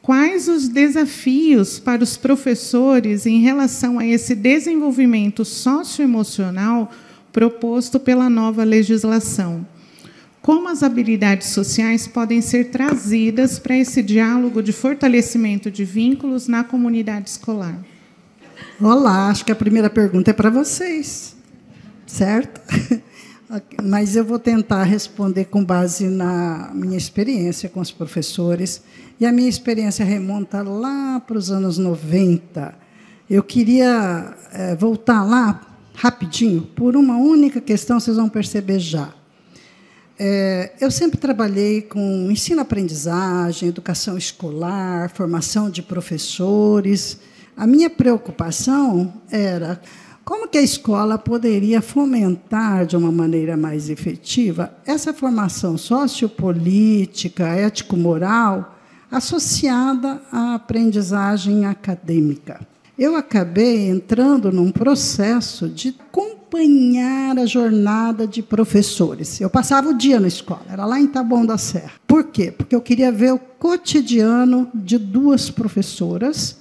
Quais os desafios para os professores em relação a esse desenvolvimento socioemocional proposto pela nova legislação? Como as habilidades sociais podem ser trazidas para esse diálogo de fortalecimento de vínculos na comunidade escolar? Olá, acho que a primeira pergunta é para vocês, certo? Mas eu vou tentar responder com base na minha experiência com os professores. E a minha experiência remonta lá para os anos 90. Eu queria voltar lá rapidinho, por uma única questão, vocês vão perceber já. Eu sempre trabalhei com ensino-aprendizagem, educação escolar, formação de professores. A minha preocupação era como que a escola poderia fomentar, de uma maneira mais efetiva, essa formação sociopolítica, ético-moral, associada à aprendizagem acadêmica. Eu acabei entrando num processo de acompanhar a jornada de professores. Eu passava o dia na escola, era lá em Taboão da Serra. Por quê? Porque eu queria ver o cotidiano de duas professoras,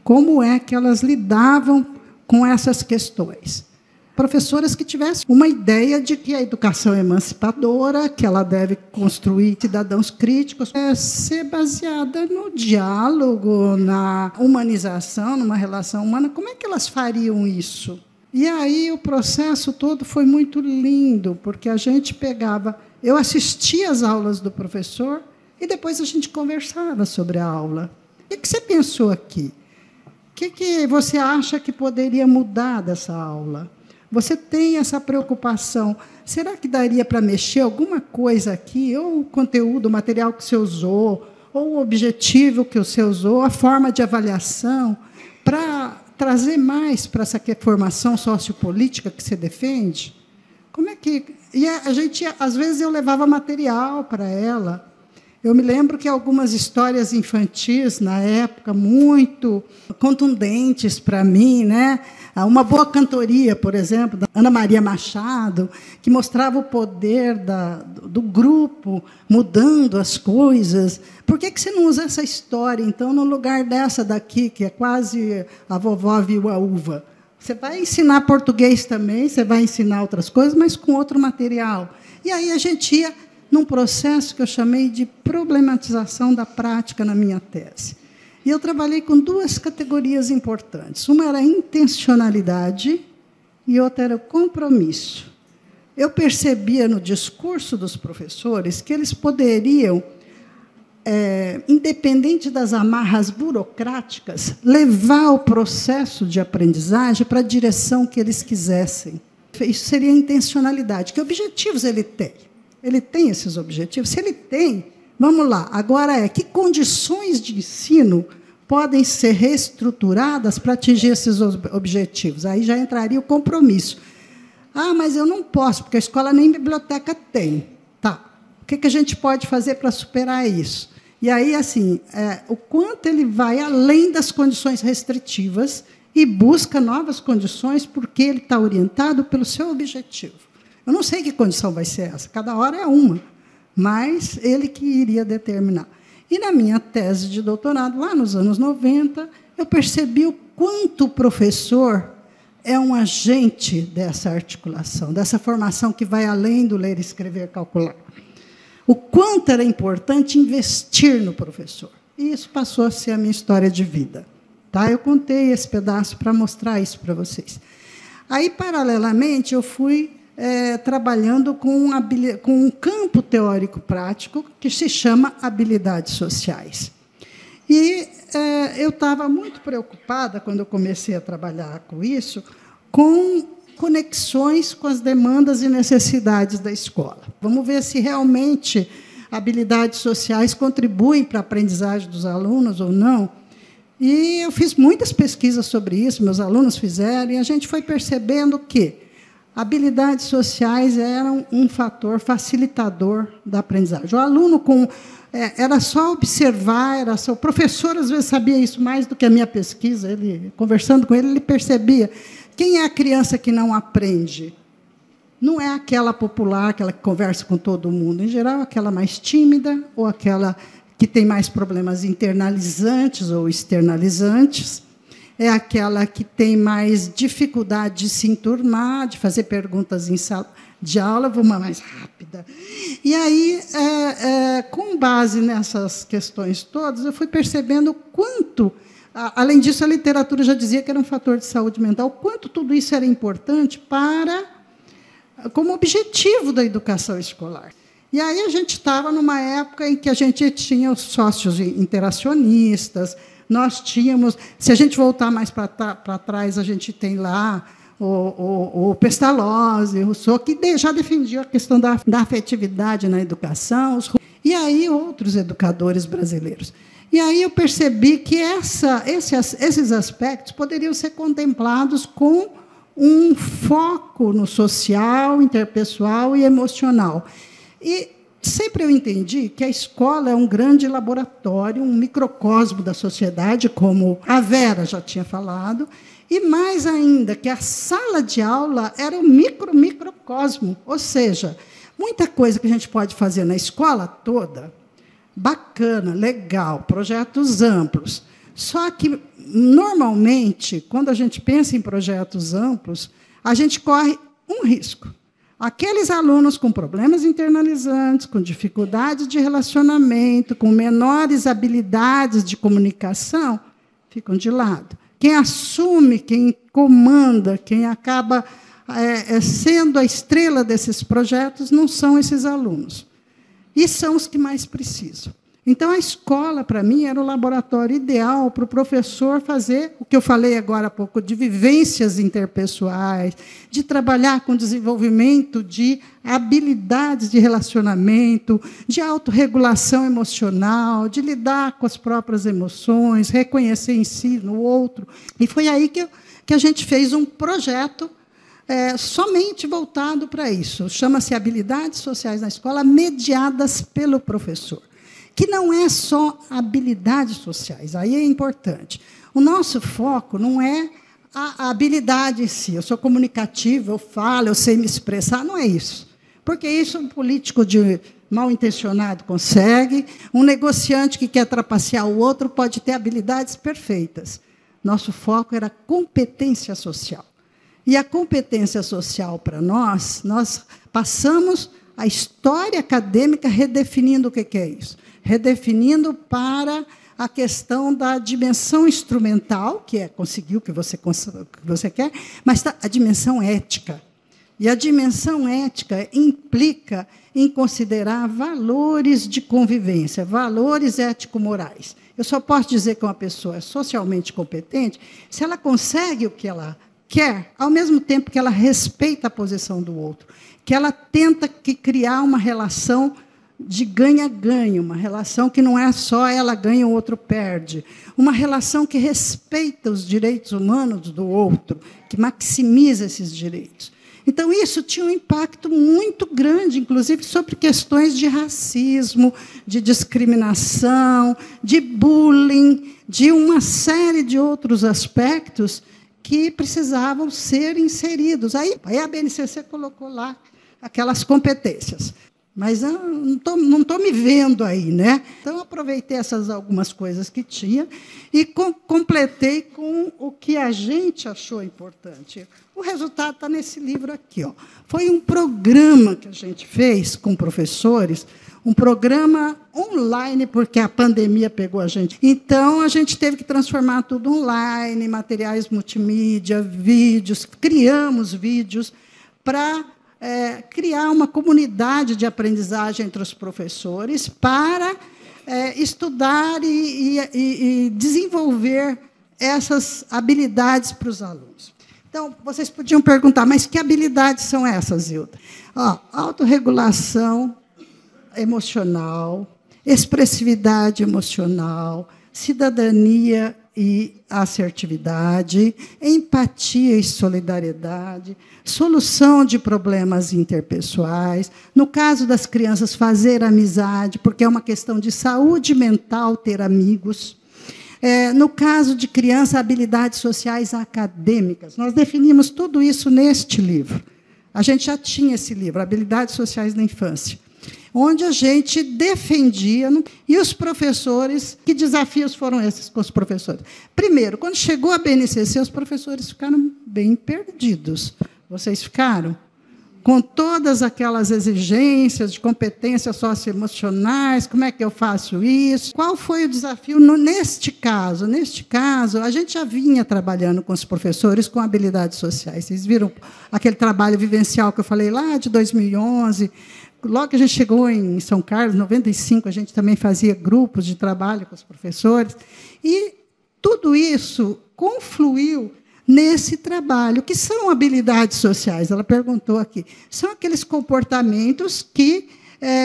como é que elas lidavam com essas questões. Professoras que tivessem uma ideia de que a educação é emancipadora, que ela deve construir cidadãos críticos, ser baseada no diálogo, na humanização, numa relação humana. Como é que elas fariam isso? E aí o processo todo foi muito lindo, porque a gente pegava... Eu assistia às aulas do professor e depois a gente conversava sobre a aula. O que você pensou aqui? O que você acha que poderia mudar dessa aula? Você tem essa preocupação. Será que daria para mexer alguma coisa aqui? Ou o conteúdo, o material que você usou, ou o objetivo que você usou, a forma de avaliação, para trazer mais para essa formação sociopolítica que você defende? Como é que... E a gente, às vezes, eu levava material para ela. Eu me lembro que algumas histórias infantis, na época, muito contundentes para mim, né? Uma boa cantoria, por exemplo, da Ana Maria Machado, que mostrava o poder do grupo mudando as coisas. Por que você não usa essa história, então, no lugar dessa daqui, que é quase a vovó viu a uva? Você vai ensinar português também, você vai ensinar outras coisas, mas com outro material. E aí a gente ia num processo que eu chamei de problematização da prática na minha tese. E eu trabalhei com duas categorias importantes. Uma era a intencionalidade e outra era o compromisso. Eu percebia no discurso dos professores que eles poderiam, independente das amarras burocráticas, levar o processo de aprendizagem para a direção que eles quisessem. Isso seria a intencionalidade. Que objetivos ele tem? Ele tem esses objetivos? Se ele tem, vamos lá. Agora que condições de ensino podem ser reestruturadas para atingir esses objetivos? Aí já entraria o compromisso. Mas eu não posso, porque a escola nem biblioteca tem. Tá. O que a gente pode fazer para superar isso? E aí, assim, o quanto ele vai além das condições restritivas e busca novas condições porque ele está orientado pelo seu objetivo. Eu não sei que condição vai ser essa, cada hora é uma, mas ele que iria determinar. E, na minha tese de doutorado, lá nos anos 90, eu percebi o quanto o professor é um agente dessa articulação, dessa formação que vai além do ler, escrever, calcular. O quanto era importante investir no professor. E isso passou a ser a minha história de vida. Tá? Eu contei esse pedaço para mostrar isso para vocês. Aí, paralelamente, eu fui trabalhando com um campo teórico-prático que se chama habilidades sociais. E eu estava muito preocupada, quando eu comecei a trabalhar com isso, com conexões com as demandas e necessidades da escola. Vamos ver se realmente habilidades sociais contribuem para a aprendizagem dos alunos ou não. E eu fiz muitas pesquisas sobre isso, meus alunos fizeram, e a gente foi percebendo que habilidades sociais eram um fator facilitador da aprendizagem. O aluno, era só observar, o professor, às vezes, sabia isso mais do que a minha pesquisa. Conversando com ele, ele percebia quem é a criança que não aprende. Não é aquela popular, aquela que conversa com todo mundo. Em geral, aquela mais tímida ou aquela que tem mais problemas internalizantes ou externalizantes, é aquela que tem mais dificuldade de se enturmar, de fazer perguntas em sala de aula, vou uma mais rápida. E aí, com base nessas questões todas, eu fui percebendo o quanto, além disso, a literatura já dizia que era um fator de saúde mental, o quanto tudo isso era importante como objetivo da educação escolar. E aí a gente estava numa época em que a gente tinha os sócios interacionistas, nós tínhamos, se a gente voltar mais para trás, a gente tem lá o Pestalozzi, o Rousseau, que já defendia a questão da afetividade na educação, e aí outros educadores brasileiros. E aí eu percebi que esses aspectos poderiam ser contemplados com um foco no social, interpessoal e emocional. E sempre eu entendi que a escola é um grande laboratório, um microcosmo da sociedade, como a Vera já tinha falado, e mais ainda, que a sala de aula era um microcosmo, ou seja, muita coisa que a gente pode fazer na escola toda, bacana, legal, projetos amplos. Só que, normalmente, quando a gente pensa em projetos amplos, a gente corre um risco. Aqueles alunos com problemas internalizantes, com dificuldades de relacionamento, com menores habilidades de comunicação, ficam de lado. Quem assume, quem comanda, quem acaba sendo a estrela desses projetos, não são esses alunos. E são os que mais precisam. Então, a escola, para mim, era o laboratório ideal para o professor fazer o que eu falei agora há pouco, de vivências interpessoais, de trabalhar com desenvolvimento de habilidades de relacionamento, de autorregulação emocional, de lidar com as próprias emoções, reconhecer em si, no outro. E foi aí que a gente fez um projeto somente voltado para isso. Chama-se Habilidades Sociais na Escola, mediadas pelo professor. Que não é só habilidades sociais, aí é importante. O nosso foco não é a habilidade em si. Eu sou comunicativo, eu falo, eu sei me expressar, não é isso. Porque isso um político mal intencionado consegue, um negociante que quer trapacear o outro pode ter habilidades perfeitas. Nosso foco era competência social. E a competência social, para nós passamos a história acadêmica redefinindo o que é isso. Redefinindo para a questão da dimensão instrumental, que é conseguir o que você quer, mas a dimensão ética. E a dimensão ética implica em considerar valores de convivência, valores ético-morais. Eu só posso dizer que uma pessoa é socialmente competente se ela consegue o que ela quer, ao mesmo tempo que ela respeita a posição do outro, que ela tenta criar uma relação de ganha-ganha, uma relação que não é só ela ganha, o outro perde, uma relação que respeita os direitos humanos do outro, que maximiza esses direitos. Então, isso tinha um impacto muito grande, inclusive, sobre questões de racismo, de discriminação, de bullying, de uma série de outros aspectos que precisavam ser inseridos. Aí a BNCC colocou lá aquelas competências. Mas eu não estou me vendo aí, né? Então, aproveitei essas algumas coisas que tinha e completei com o que a gente achou importante. O resultado está nesse livro aqui. Ó. Foi um programa que a gente fez com professores, um programa online, porque a pandemia pegou a gente. Então, a gente teve que transformar tudo online, materiais multimídia, vídeos, criamos vídeos para criar uma comunidade de aprendizagem entre os professores para estudar e desenvolver essas habilidades para os alunos. Então, vocês podiam perguntar, mas que habilidades são essas, Zilda? Autorregulação emocional, expressividade emocional, cidadania e assertividade, empatia e solidariedade, solução de problemas interpessoais, no caso das crianças, fazer amizade, porque é uma questão de saúde mental ter amigos. No caso de criança, habilidades sociais acadêmicas. Nós definimos tudo isso neste livro. A gente já tinha esse livro, Habilidades Sociais na Infância. onde a gente defendia. E os professores, que desafios foram esses com os professores? Primeiro, quando chegou a BNCC, os professores ficaram bem perdidos. Vocês ficaram? Com todas aquelas exigências de competências socioemocionais, como é que eu faço isso? Qual foi o desafio neste caso? Neste caso, a gente já vinha trabalhando com os professores com habilidades sociais. Vocês viram aquele trabalho vivencial que eu falei lá de 2011? Logo que a gente chegou em São Carlos, em 95, a gente também fazia grupos de trabalho com os professores. E tudo isso confluiu nesse trabalho, que são habilidades sociais. Ela perguntou aqui. São aqueles comportamentos que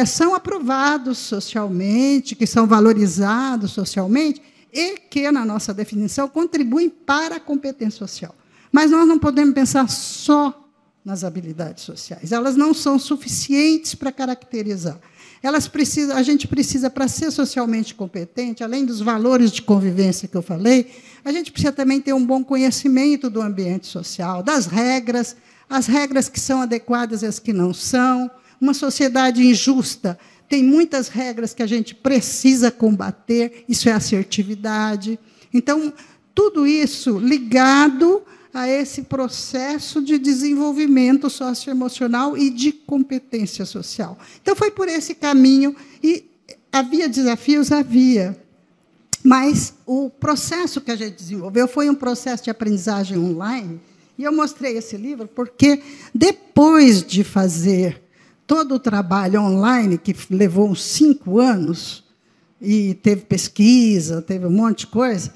são aprovados socialmente, que são valorizados socialmente, e que, na nossa definição, contribuem para a competência social. Mas nós não podemos pensar só nas habilidades sociais. Elas não são suficientes para caracterizar. A gente precisa, para ser socialmente competente, além dos valores de convivência que eu falei, a gente precisa também ter um bom conhecimento do ambiente social, das regras, as regras que são adequadas e as que não são. Uma sociedade injusta tem muitas regras que a gente precisa combater, isso é assertividade. Então, tudo isso ligado a esse processo de desenvolvimento socioemocional e de competência social. Então, foi por esse caminho. E havia desafios? Havia. Mas o processo que a gente desenvolveu foi um processo de aprendizagem online. E eu mostrei esse livro porque, depois de fazer todo o trabalho online, que levou uns 5 anos, e teve pesquisa, teve um monte de coisa,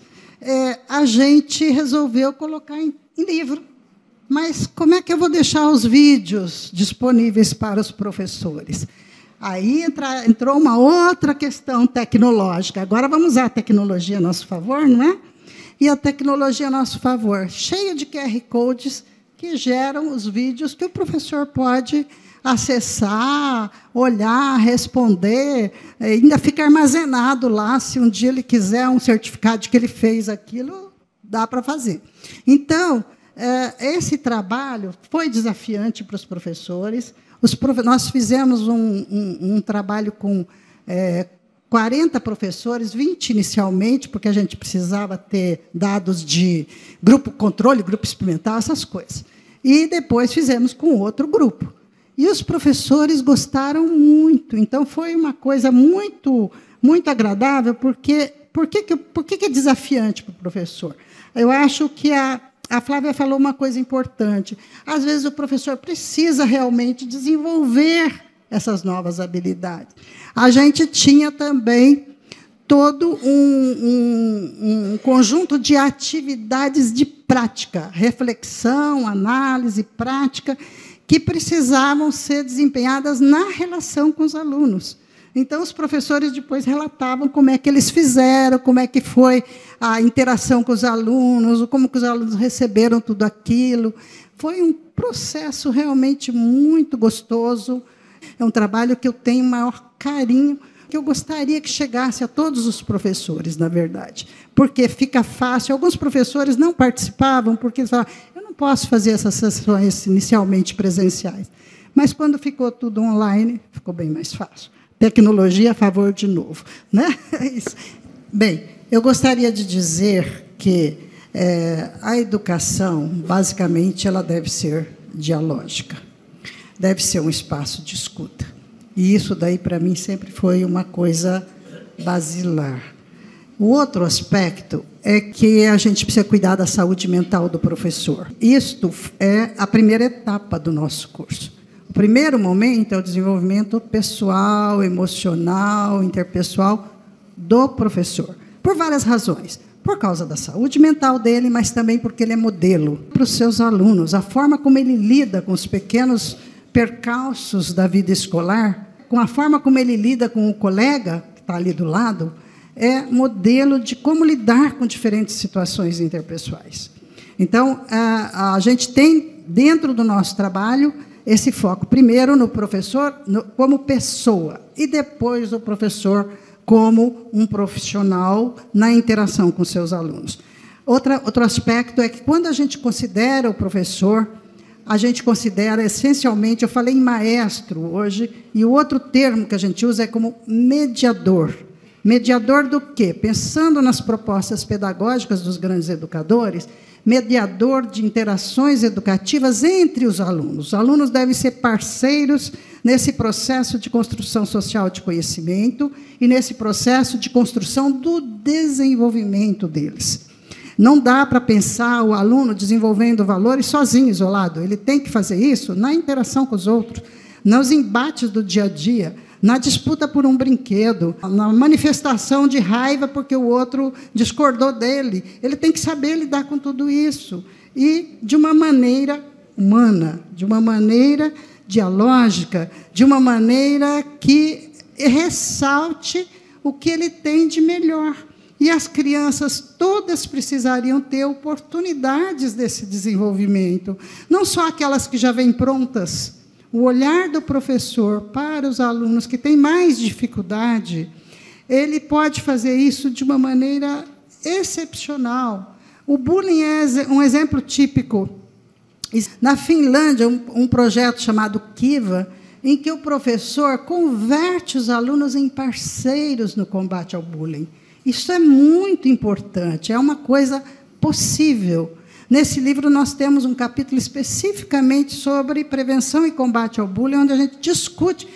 a gente resolveu colocar em livro. Mas como é que eu vou deixar os vídeos disponíveis para os professores? Aí entrou uma outra questão tecnológica. Agora vamos usar a tecnologia a nosso favor, não é? E a tecnologia a nosso favor, cheia de QR Codes que geram os vídeos que o professor pode acessar, olhar, responder, ainda fica armazenado lá, se um dia ele quiser um certificado de que ele fez aquilo, dá para fazer. Então, esse trabalho foi desafiante para os professores. Nós fizemos um trabalho com 40 professores, 20 inicialmente, porque a gente precisava ter dados de grupo controle, grupo experimental, essas coisas. E depois fizemos com outro grupo. E os professores gostaram muito. Então, foi uma coisa muito, muito agradável, porque por que é desafiante para o professor? Eu acho que a Flávia falou uma coisa importante. Às vezes, o professor precisa realmente desenvolver essas novas habilidades. A gente tinha também todo um conjunto de atividades de prática, reflexão, análise, prática, que precisavam ser desempenhadas na relação com os alunos. Então, os professores depois relatavam como é que eles fizeram, como é que foi a interação com os alunos, como que os alunos receberam tudo aquilo. Foi um processo realmente muito gostoso. É um trabalho que eu tenho o maior carinho, que eu gostaria que chegasse a todos os professores, na verdade, porque fica fácil. Alguns professores não participavam, porque eles falavam, eu não posso fazer essas sessões inicialmente presenciais. Mas, quando ficou tudo online, ficou bem mais fácil. Tecnologia a favor de novo, né? Isso. Bem, eu gostaria de dizer que a educação, basicamente, ela deve ser dialógica, deve ser um espaço de escuta. E isso daí, para mim, sempre foi uma coisa basilar. O outro aspecto é que a gente precisa cuidar da saúde mental do professor. Isto é a primeira etapa do nosso curso. O primeiro momento é o desenvolvimento pessoal, emocional, interpessoal do professor, por várias razões. Por causa da saúde mental dele, mas também porque ele é modelo para os seus alunos. A forma como ele lida com os pequenos percalços da vida escolar, com a forma como ele lida com o colega, que está ali do lado, é modelo de como lidar com diferentes situações interpessoais. Então, a gente tem, dentro do nosso trabalho, esse foco, primeiro no professor como pessoa, e depois o professor como um profissional na interação com seus alunos. Outro aspecto é que, quando a gente considera o professor, a gente considera essencialmente, eu falei em maestro hoje, e o outro termo que a gente usa é como mediador. Mediador do quê? Pensando nas propostas pedagógicas dos grandes educadores, mediador de interações educativas entre os alunos. Os alunos devem ser parceiros nesse processo de construção social de conhecimento e nesse processo de construção do desenvolvimento deles. Não dá para pensar o aluno desenvolvendo valores sozinho, isolado. Ele tem que fazer isso na interação com os outros, nos embates do dia a dia, na disputa por um brinquedo, na manifestação de raiva porque o outro discordou dele. Ele tem que saber lidar com tudo isso. E de uma maneira humana, de uma maneira dialógica, de uma maneira que ressalte o que ele tem de melhor. E as crianças todas precisariam ter oportunidades desse desenvolvimento, não só aquelas que já vêm prontas. O olhar do professor para os alunos que têm mais dificuldade, ele pode fazer isso de uma maneira excepcional. O bullying é um exemplo típico. Na Finlândia, um projeto chamado Kiva, em que o professor converte os alunos em parceiros no combate ao bullying. Isso é muito importante, é uma coisa possível. Nesse livro, nós temos um capítulo especificamente sobre prevenção e combate ao bullying, onde a gente discute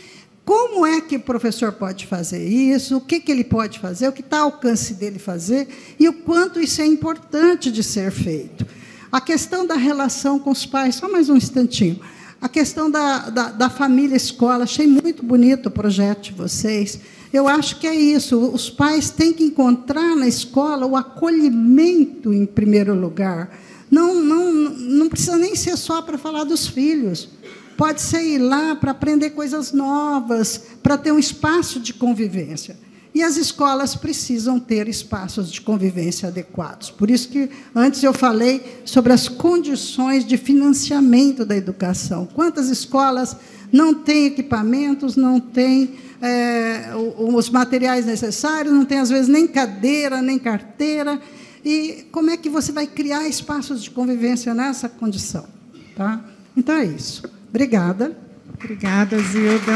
como é que o professor pode fazer isso, o que ele pode fazer, o que está ao alcance dele fazer, e o quanto isso é importante de ser feito. A questão da relação com os pais, só mais um instantinho. A questão da família-escola, achei muito bonito o projeto de vocês. Eu acho que é isso, os pais têm que encontrar na escola o acolhimento em primeiro lugar. Não precisa nem ser só para falar dos filhos. Pode ser ir lá para aprender coisas novas, para ter um espaço de convivência. E as escolas precisam ter espaços de convivência adequados. Por isso que antes eu falei sobre as condições de financiamento da educação. Quantas escolas não têm equipamentos, não têm os materiais necessários, não têm, às vezes, nem cadeira, nem carteira. E como é que você vai criar espaços de convivência nessa condição? Tá? Então, é isso. Obrigada. Obrigada, Zilda.